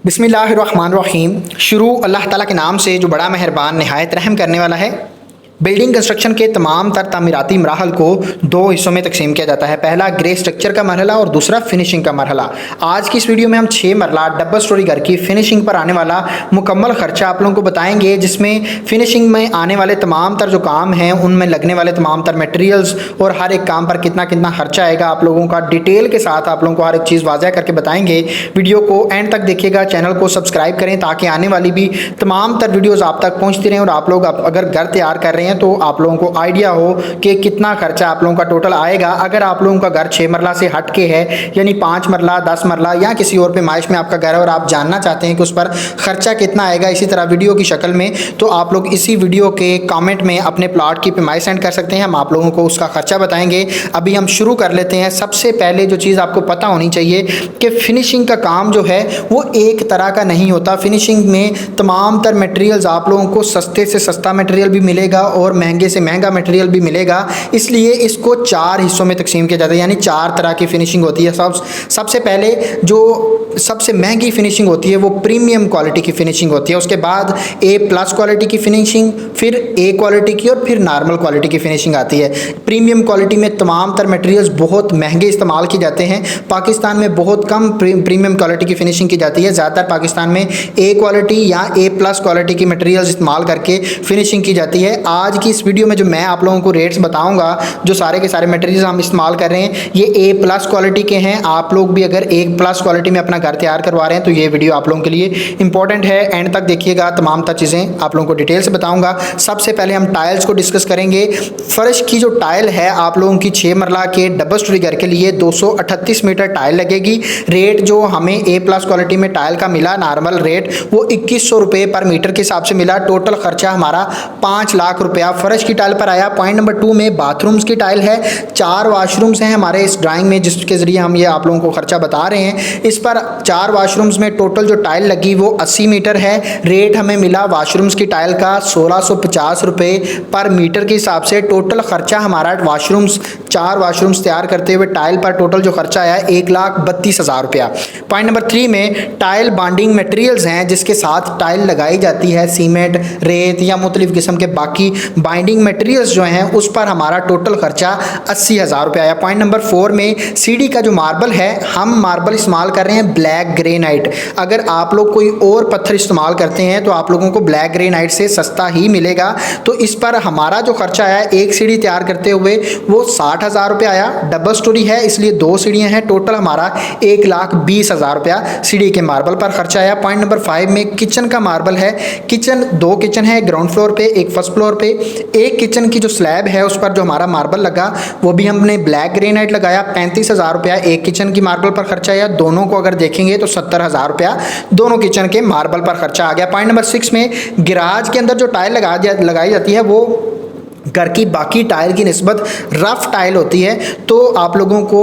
बिस्मिल्लाहिर्रहमानिर्रहीम। शुरू अल्लाह ताला के नाम से जो बड़ा मेहरबान नहायत रहम करने वाला है। बिल्डिंग कंस्ट्रक्शन के तमाम तर तामीराती मराहल को दो हिस्सों में तकसीम किया जाता है। पहला ग्रे स्ट्रक्चर का मरहला और दूसरा फिनिशिंग का मरहला। आज की इस वीडियो में हम 6 मरला डबल स्टोरी घर की फिनिशिंग पर आने वाला मुकम्मल खर्चा आप लोगों को बताएंगे, जिसमें फिनिशिंग में आने वाले तमाम तर जो काम हैं उनमें लगने वाले तमाम तर मटेरियल्स और हर एक काम पर कितना कितना खर्चा आएगा आप लोगों का डिटेल के साथ आप लोगों को हर एक चीज़ वाज़ह करके बताएंगे। वीडियो को एंड तक देखिएगा, चैनल को सब्सक्राइब करें ताकि आने वाली भी तमाम तर वीडियोज़ आप तक पहुँचती रहें। और आप लोग अगर घर तैयार कर रहे हैं तो आप लोगों को आइडिया हो कि कितना खर्चा आप लोगों का टोटल आएगा। अगर आप लोगों का घर 6 मरला से हट के है, यानी 5 मरला 10 मरला या किसी और पैमाइश में आपका घर है और आप जानना चाहते हैं कि उस पर खर्चा कितना आएगा इसी तरह वीडियो की शक्ल में, तो आप लोग इसी वीडियो के कमेंट में अपने प्लॉट की पैमाइश सेंड कर सकते हैं। हम आप लोगों को उसका खर्चा बताएंगे। अभी हम शुरू कर लेते हैं। सबसे पहले जो चीज़ आपको पता होनी चाहिए कि फिनिशिंग का काम जो है वो एक तरह का नहीं होता। फिनिशिंग में तमाम तर मटेरियल्स आप लोगों को सस्ते से सस्ता मटेरियल भी मिलेगा और महंगे से महंगा मटेरियल भी मिलेगा। इसलिए इसको 4 हिस्सों में तकसीम किया जाता है, यानी 4 तरह की फिनिशिंग होती है। सबसे पहले जो सबसे महंगी फिनिशिंग होती है वो प्रीमियम क्वालिटी की फिनिशिंग होती है। उसके बाद A+ क्वालिटी की फिनिशिंग, फिर A क्वालिटी की और फिर नॉर्मल क्वालिटी की फिनिशिंग आती है। प्रीमियम क्वालिटी में तमाम तर मटेरियल्स बहुत महंगे इस्तेमाल किए जाते हैं। पाकिस्तान में बहुत कम प्रीमियम क्वालिटी की फिनिशिंग की जाती है। ज़्यादातर पाकिस्तान में A क्वालिटी या A+ क्वालिटी की मटेरियल्स इस्तेमाल करके फिनिशिंग की जाती है। आज की इस वीडियो में जो मैं आप लोगों को रेट्स बताऊंगा, जो सारे के सारे मटेरियल्स हम इस्तेमाल कर रहे हैं ये A+ क्वालिटी के हैं। आप लोग भी अगर A+ क्वालिटी में अपना घर तैयार करवा रहे हैं तो ये वीडियो आप लोगों के लिए इंपॉर्टेंट है। एंड तक देखिएगा, तमाम तर चीज़ें आप लोगों को डिटेल से बताऊंगा। सबसे पहले हम टाइल्स को डिस्कस करेंगे। फर्श की जो टाइल है आप लोगों की 6 मरला के डबल स्टोरी घर के लिए 238 मीटर टाइल लगेगी। रेट जो हमें A+ क्वालिटी में टाइल का मिला नॉर्मल रेट वो 2100 रुपये पर मीटर के हिसाब से मिला। टोटल खर्चा हमारा 5 लाख रुपया फर्श की टाइल पर आया। पॉइंट नंबर 2 में बाथरूम्स की टाइल है। 4 वाशरूम्स हैं हमारे इस ड्राइंग में जिसके ज़रिए हम ये आप लोगों को खर्चा बता रहे हैं। इस पर 4 वाशरूम्स में टोटल जो टाइल लगी वो 80 मीटर है। रेट हमें मिला वाशरूम्स की टाइल का 1650 रुपये पर मीटर के हिसाब से। टोटल खर्चा हमारा वाशरूम्स 4 वाशरूम्स तैयार करते हुए टाइल पर टोटल जो खर्चा आया 1,32,000 रुपया। पॉइंट नंबर 3 में टाइल बॉन्डिंग मटेरियल्स हैं जिसके साथ टाइल लगाई जाती है। सीमेंट, रेत या मुख्तलिफ किस्म के बाकी बाइंडिंग मटेरियल्स जो हैं उस पर हमारा टोटल खर्चा 80,000 रुपये आया। पॉइंट नंबर 4 में सीढ़ी का जो मार्बल है, हम मार्बल इस्तेमाल कर रहे हैं ब्लैक ग्रेनाइट। अगर आप लोग कोई और पत्थर इस्तेमाल करते हैं तो आप लोगों को ब्लैक ग्रेनाइट से सस्ता ही मिलेगा। तो इस पर हमारा जो खर्चा आया एक सीढ़ी तैयार करते हुए वो 60,000 रुपये आया। डबल स्टोरी है इसलिए 2 सीढ़ियाँ हैं। टोटल हमारा 1,20,000 रुपया सीढ़ी के मार्बल पर खर्चा आया। पॉइंट नंबर 5 में किचन का मार्बल है। किचन 2 किचन है, ग्राउंड फ्लोर पे एक फर्स्ट फ्लोर पे। एक किचन की जो स्लैब है उस पर जो हमारा मार्बल लगा वो भी हमने ब्लैक ग्रेनाइट लगाया। 35,000 रुपया एक किचन की मार्बल पर खर्चा आया। दोनों को अगर देखेंगे तो 70,000 रुपया दोनों किचन के मार्बल पर खर्चा आ गया। पॉइंट नंबर 6 में गिराज के अंदर जो टाइल लगाई जाती है वो घर की बाकी टाइल की निस्बत रफ़ टाइल होती है, तो आप लोगों को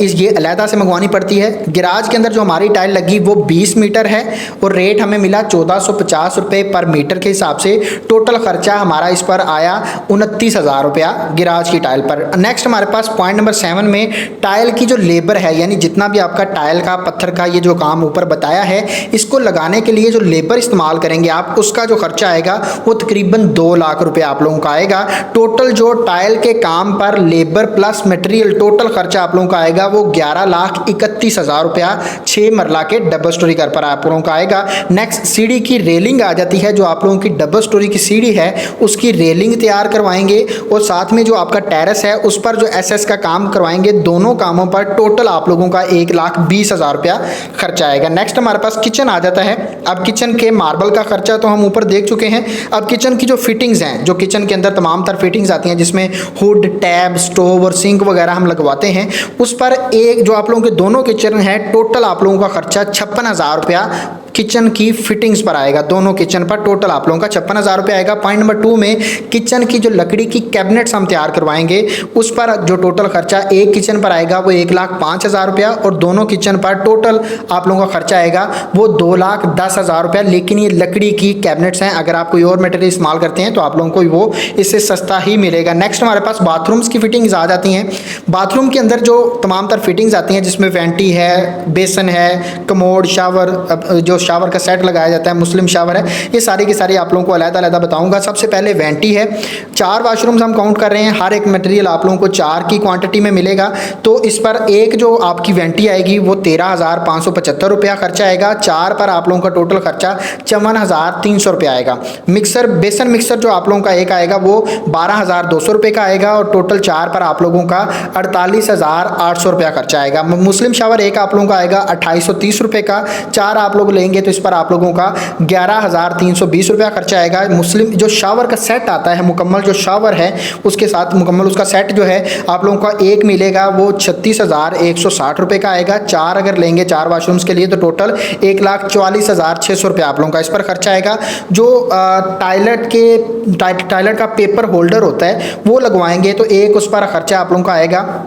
ये अलहदा से मंगवानी पड़ती है। गिराज के अंदर जो हमारी टाइल लगी वो 20 मीटर है और रेट हमें मिला 1450 रुपये पर मीटर के हिसाब से। टोटल खर्चा हमारा इस पर आया 29,000 रुपया गिराज की टाइल पर। नेक्स्ट हमारे पास पॉइंट नंबर 7 में टाइल की जो लेबर है, यानी जितना भी आपका टाइल का पत्थर का ये जो काम ऊपर बताया है, इसको लगाने के लिए जो लेबर इस्तेमाल करेंगे आप, उसका जो खर्चा आएगा वो तकरीबन 2 लाख रुपये आप लोगों का आएगा। टोटल जो टाइल के काम पर लेबर प्लस मटेरियल टोटल खर्चा आप लोगों का आएगा वो 11,31,000 रुपया 6 मरला के डबल स्टोरी घर पर आप लोगों का आएगा। नेक्स्ट सीढ़ी की रेलिंग आ जाती है। जो आप लोगों की डबल स्टोरी की सीढ़ी है उसकी रेलिंग तैयार करवाएंगे और साथ में जो आपका टेरेस है उस पर जो SS का काम करवाएंगे। दोनों कामों पर टोटल आप लोगों का 1,20,000 रुपया खर्चा आएगा। नेक्स्ट हमारे पास किचन आ जाता है। अब किचन के मार्बल का खर्चा तो हम ऊपर देख चुके हैं। अब किचन की जो फिटिंग्स हैं, जो किचन के अंदर तमाम तर फिटिंग्स आती हैं जिसमें हुड, टैब, स्टोव और सिंक वगैरह हम लगवाते हैं, उस पर एक जो आप लोगों के दोनों किचन है टोटल आप लोगों का खर्चा 56,000 रुपया किचन की फिटिंग्स पर आएगा। दोनों किचन पर टोटल आप लोगों का 56,000 रुपये आएगा। पॉइंट नंबर 2 में किचन की जो लकड़ी की कैबिनेट्स हम तैयार करवाएंगे उस पर जो टोटल खर्चा एक किचन पर आएगा वो 1,05,000 रुपया और दोनों किचन पर टोटल आप लोगों का खर्चा आएगा वो 2,10,000 रुपया। लेकिन ये लकड़ी की कैबिनेट्स हैं, अगर आप कोई और मटेरियल इस्तेमाल करते हैं तो आप लोगों को वो इससे सस्ता ही मिलेगा। नेक्स्ट हमारे पास बाथरूम्स की फिटिंग्स आ जाती हैं। बाथरूम के अंदर जो तमाम तर फिटिंग्स आती हैं जिसमें वेंटी है, बेसन है, कमोड, शावर, जो शावर का सेट लगाया जाता है, मुस्लिम शावर है, ये सारी की सारी आप लोगों को अलग-अलग बताऊंगा। सबसे पहले वेंटी है, 4 वाशरूम्स हम काउंट कर रहे हैं, हर एक मटेरियल आप लोगों को 4 की क्वांटिटी में मिलेगा। तो इस पर एक जो आपकी वेंटी आएगी वो 13,575 रुपया खर्चा आएगा। 4 पर आप लोगों का टोटल खर्चा 54,300 रुपया आएगा। मिक्सर, बेसन मिक्सर जो आप लोगों का एक आएगा वो 12,200 रुपये का आएगा और टोटल 4 पर आप लोगों का 48,800 रुपया खर्चा आएगा। मुस्लिम शावर एक आप लोगों का आएगा 2830 रुपये का, 4 आप लोग लेंगे तो इस पर आप लोगों का 11,320 रुपया खर्चा आएगा। मुस्लिम जो शावर का सेट आता है, मुकम्मल जो शावर है उसके साथ मुकम्मल उसका सेट जो है आप लोगों का एक मिलेगा वो 36,160 रुपये का आएगा। 4 अगर लेंगे 4 वाशरूम्स के लिए तो टोटल 1,44,600 रुपया आप लोगों का इस पर खर्चा आएगा। जो टॉयलेट का पेपर होल्डर होता है वो लगवाएंगे तो एक उस पर खर्चा आप लोगों का आएगा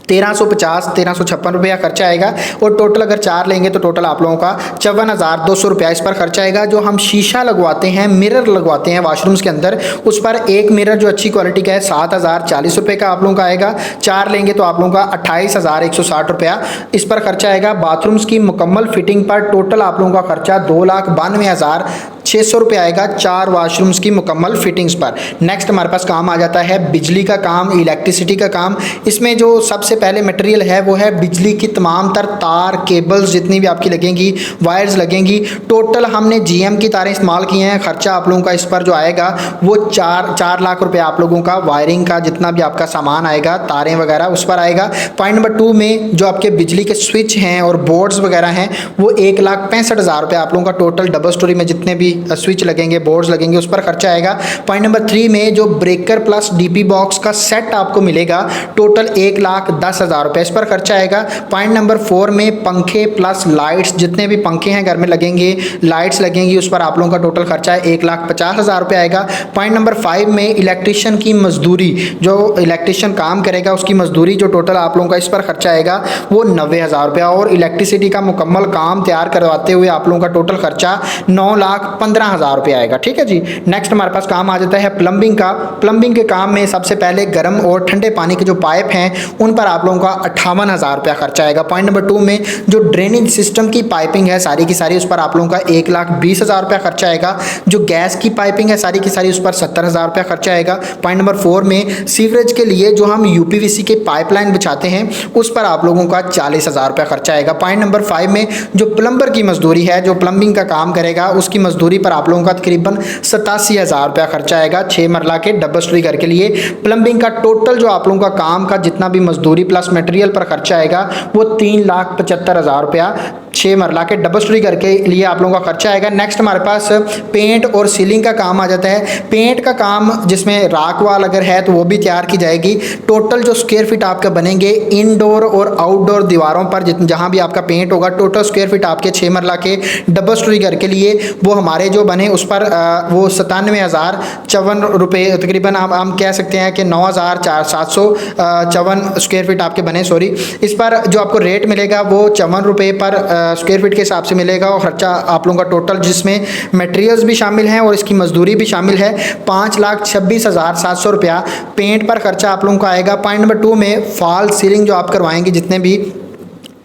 1356 रुपया खर्चा आएगा और टोटल अगर 4 लेंगे तो टोटल आप लोगों का 54,200 रुपया इस पर खर्चा आएगा। जो हम शीशा लगवाते हैं, मिरर लगवाते हैं वाशरूम्स के अंदर, उस पर एक मिरर जो अच्छी क्वालिटी का है 7,040 रुपये का आप लोगों का आएगा। 4 लेंगे तो आप लोगों का 28,160 रुपया इस पर खर्चा आएगा। बाथरूम्स की मुकम्मल फिटिंग पर टोटल आप लोगों का खर्चा 2,92,600 रुपये आएगा 4 वाशरूम्स की मुकम्मल फिटिंग्स पर। नेक्स्ट हमारे पास काम आ जाता है बिजली का काम, इलेक्ट्रिसिटी का काम। इसमें जो सबसे पहले मटेरियल है वो है बिजली की तमाम तर तार, केबल्स जितनी भी आपकी लगेंगी, वायर्स लगेंगी। टोटल हमने जीएम की तारें इस्तेमाल की हैं। खर्चा आप लोगों का इस पर जो आएगा वो 4 लाख रुपए आप लोगों का वायरिंग का जितना भी आपका सामान आएगा, तारें वगैरह उस पर आएगा। पॉइंट नंबर 2 में जो आपके बिजली के स्विच हैं और बोर्ड्स वगैरह हैं वो 1,65,000 रुपये आप लोगों का टोटल डबल स्टोरी में जितने भी स्विच लगेंगे, बोर्ड्स लगेंगे उस पर खर्चा आएगा। पॉइंट नंबर 3 में जो ब्रेकर प्लस डीपी बॉक्स का सेट आपको मिलेगा टोटल 1,10,000 रुपये इस पर खर्चा आएगा। पॉइंट नंबर 4 में पंखे प्लस लाइट्स, जितने भी पंखे हैं घर में लगेंगे, लाइट्स लगेंगी, उस पर आप लोगों का टोटल खर्चा है 1,50,000 रुपये आएगा। पॉइंट नंबर 5 में इलेक्ट्रिशियन की मजदूरी, जो इलेक्ट्रिशियन काम करेगा उसकी मजदूरी जो टोटल आप लोगों का इस पर खर्चा आएगा वो 90,000 रुपया और इलेक्ट्रिसिटी का मुकम्मल काम तैयार करवाते हुए आप लोगों का टोटल खर्चा 9,15,000 रुपये आएगा। ठीक है जी। नेक्स्ट हमारे पास काम आ जाता है प्लम्बिंग का। प्लम्बिंग के काम में सबसे पहले गर्म और ठंडे पानी के जो पाइप हैं उन पर आप लोगों का 58,000 रुपया खर्चा आएगा। पॉइंट नंबर 2 में जो ड्रेनेज सिस्टम की पाइपिंग है सारी की सारी उस पर आप लोगों का 1,20,000 रुपया खर्चा आएगा। जो गैस की पाइपिंग है सारी की सारी उस पर 70,000 रुपया खर्चा आएगा। पॉइंट नंबर 4 में सीवरेज के लिए जो हम यूपीवीसी के पाइपलाइन बिछाते हैं उस पर आप लोगों का 40,000 रुपया खर्चा आएगा। पॉइंट नंबर 5 में जो प्लम्बर की मजदूरी है, जो प्लम्बिंग का काम करेगा उसकी मजदूरी पर आप लोगों का तकरीबन 87,000 रुपया खर्चा आएगा 6 मरला के डबल स्टोरी घर के लिए। प्लम्बिंग का टोटल जो आप लोगों का काम का जितना भी मजदूरी प्लस मटेरियल पर खर्चा आएगा वो 3,75,000 रुपया 6 मरला के डबल स्टोरी घर के लिए आप लोगों का खर्चा आएगा। नेक्स्ट हमारे पास पेंट और सीलिंग का काम आ जाता है। पेंट का काम जिसमें राख वाल अगर है तो वो भी तैयार की जाएगी। टोटल जो स्क्वायर फीट आपका बनेंगे इनडोर और आउटडोर दीवारों पर जहाँ भी आपका पेंट होगा टोटल स्क्वायर फीट आपके 6 मरला के डबल स्टोरी घर के लिए वो हमारे जो बने उस पर वो 97,054 रुपये तकरीबन हम कह सकते हैं कि 9,754 स्क्वायर फीट आपके बने। सॉरी, इस पर जो आपको रेट मिलेगा वो 54 रुपये पर स्क्वायर फीट के हिसाब से मिलेगा और खर्चा आप लोगों का टोटल जिसमें मटेरियल्स भी शामिल हैं और इसकी मजदूरी भी शामिल है 5,26,700 रुपया पेंट पर खर्चा आप लोगों का आएगा। पॉइंट नंबर 2 में फॉल सीलिंग जो आप करवाएंगे जितने भी,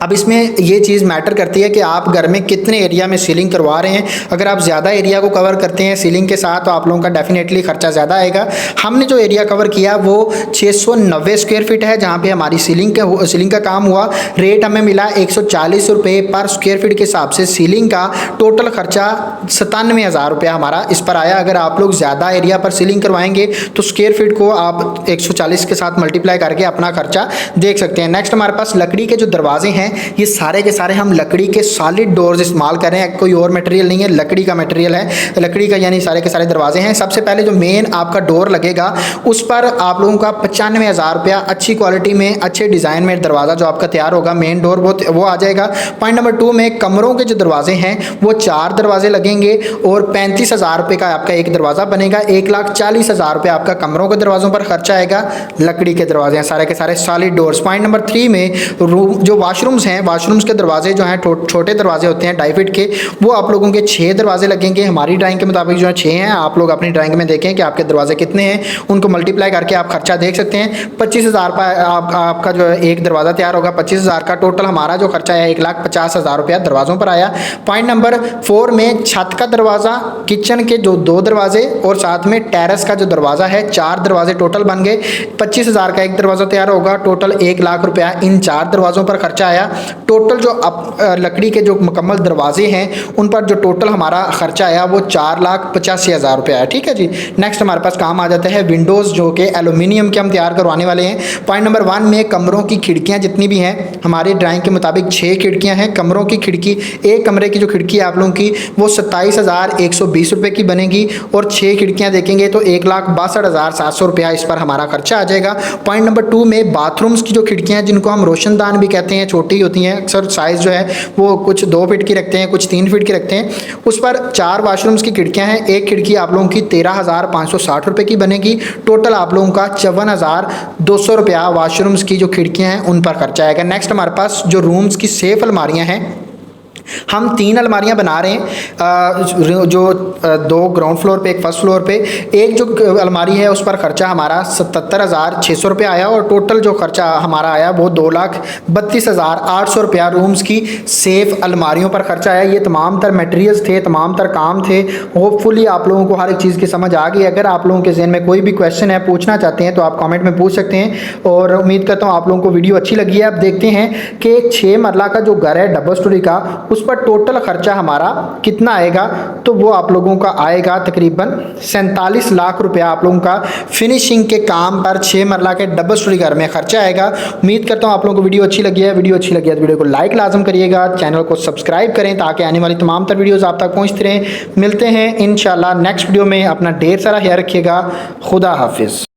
अब इसमें ये चीज़ मैटर करती है कि आप घर में कितने एरिया में सीलिंग करवा रहे हैं। अगर आप ज़्यादा एरिया को कवर करते हैं सीलिंग के साथ तो आप लोगों का डेफिनेटली खर्चा ज़्यादा आएगा। हमने जो एरिया कवर किया वो 690 स्क्वायर फीट है जहाँ पे हमारी सीलिंग का काम हुआ। रेट हमें मिला 140 रुपये पर स्क्वायर फीट के हिसाब से। सीलिंग का टोटल खर्चा 97,000 रुपया हमारा इस पर आया। अगर आप लोग ज़्यादा एरिया पर सीलिंग करवाएंगे तो स्क्वायर फीट को आप 140 के साथ मल्टीप्लाई करके अपना खर्चा देख सकते हैं। नेक्स्ट हमारे पास लकड़ी के जो दरवाजे हैं ये सारे के सारे हम लकड़ी के सॉलिड डोर्स इस्तेमाल कर रहे हैं, कोई और मटेरियल नहीं है, लकड़ी का मटेरियल है, लकड़ी का यानी सारे के सारे दरवाजे हैं। सबसे पहले जो मेन आपका डोर लगेगा उस पर आप लोगों का 95,000 रुपया अच्छी क्वालिटी में अच्छे डिज़ाइन में दरवाज़ा जो आपका तैयार होगा मेन डोर वो आ जाएगा। पॉइंट नंबर 2 में कमरों के जो दरवाजे हैं वो 4 दरवाजे लगेंगे और 35,000 रुपये का आपका एक दरवाज़ा बनेगा। 1,40,000 रुपये आपका कमरों के दरवाज़ों पर खर्चा आएगा। लकड़ी के दरवाजे हैं सारे के सारे सॉलिड डोर्स। पॉइंट नंबर 3 में जो वाशरूम्स वाशरूम्स हैं, वाशरूम्स के दरवाजे जो हैं छोटे दरवाजे होते हैं 2.5 फीट के, वो आप लोगों के 6 दरवाजे लगेंगे। हमारी ड्राइंग के मुताबिक जो है 6 हैं। आप लोग अपनी ड्राइंग में देखें कि आपके दरवाजे कितने हैं, उनको मल्टीप्लाई करके आप खर्चा देख सकते हैं। 25,000 आपका जो है एक दरवाज़ा तैयार होगा। 25,000 का टोटल हमारा जो खर्चा है 1,50,000 रुपया दरवाज़ों पर आया। पॉइंट नंबर 4 में छत का दरवाज़ा, किचन के जो 2 दरवाजे और साथ में टेरेस का जो दरवाज़ा है, 4 दरवाजे टोटल बन गए। 25,000 का एक दरवाज़ा तैयार होगा, टोटल 1,00,000 रुपया इन 4 दरवाज़ों पर खर्चा आया। टोटल जो लकड़ी के जो मुकम्मल दरवाजे हैं उन पर जो टोटल हमारा खर्चा आया वो 4,85,000 रुपया है। ठीक है जी। नेक्स्ट हमारे पास काम आ जाता है विंडोज़, जो कि एल्यूमिनियम के हम तैयार करवाने वाले हैं। पॉइंट नंबर 1 में कमरों की खिड़कियाँ जितनी भी हैं, हमारी ड्राइंग के मुताबिक 6 खिड़कियाँ हैं। कमरों की खिड़की, एक कमरे की जो खिड़की है आप लोगों की वो 27,120 रुपये की बनेगी और 6 खिड़कियाँ देखेंगे तो 1,62,700 रुपया इस पर हमारा खर्चा आ जाएगा। पॉइंट नंबर 2 में बाथरूम्स की जो खिड़कियाँ हैं, जिनको हम रोशनदान भी कहते हैं, छोटी होती हैं, अक्सर साइज़ जो है वो कुछ 2 फीट की रखते हैं, कुछ 3 फीट की रखते हैं। उस पर 4 वाशरूम्स की खिड़कियाँ हैं। एक खिड़की आप लोगों की 13,560 रुपये की बनेगी। टोटल आप लोगों का 54,200 रुपया वाशरूम्स की जो खिड़कियाँ हैं उन पर खर्चा आएगा। नेक्स्ट हमारे पास जो रूम्स की सेफ अलमारियाँ हैं, हम 3 अलमारियां बना रहे हैं, जो 2 ग्राउंड फ्लोर पे, एक फर्स्ट फ्लोर पे। एक जो अलमारी है उस पर खर्चा हमारा 77,600 रुपये आया और टोटल जो खर्चा हमारा आया वो 2,32,800 रुपया रूम्स की सेफ अलमारियों पर खर्चा आया। ये तमाम तर मटेरियल्स थे, तमाम तर काम थे। होपफुली आप लोगों को हर एक चीज़ की समझ आ गई। अगर आप लोगों के जहन में कोई भी क्वेश्चन है, पूछना चाहते हैं, तो आप कॉमेंट में पूछ सकते हैं और उम्मीद करता हूँ आप लोगों को वीडियो अच्छी लगी है। अब देखते हैं कि 6 मरला का जो घर है डबल स्टोरी का, उस पर टोटल खर्चा हमारा कितना आएगा। तो वो आप लोगों का आएगा तकरीबन 47 लाख रुपया आप लोगों का फिनिशिंग के काम पर 6 मरला के डबल स्टोरी घर में खर्चा आएगा। उम्मीद करता हूँ आप लोगों को वीडियो अच्छी लगी है। वीडियो अच्छी लगी है तो वीडियो को लाइक लाजम करिएगा, चैनल को सब्सक्राइब करें ताकि आने वाली तमाम तर वीडियोज़ आप तक पहुँचते रहें। मिलते हैं इंशाल्लाह नेक्स्ट वीडियो में। अपना ढेर सारा ख्याल रखिएगा। खुदा हाफिज़।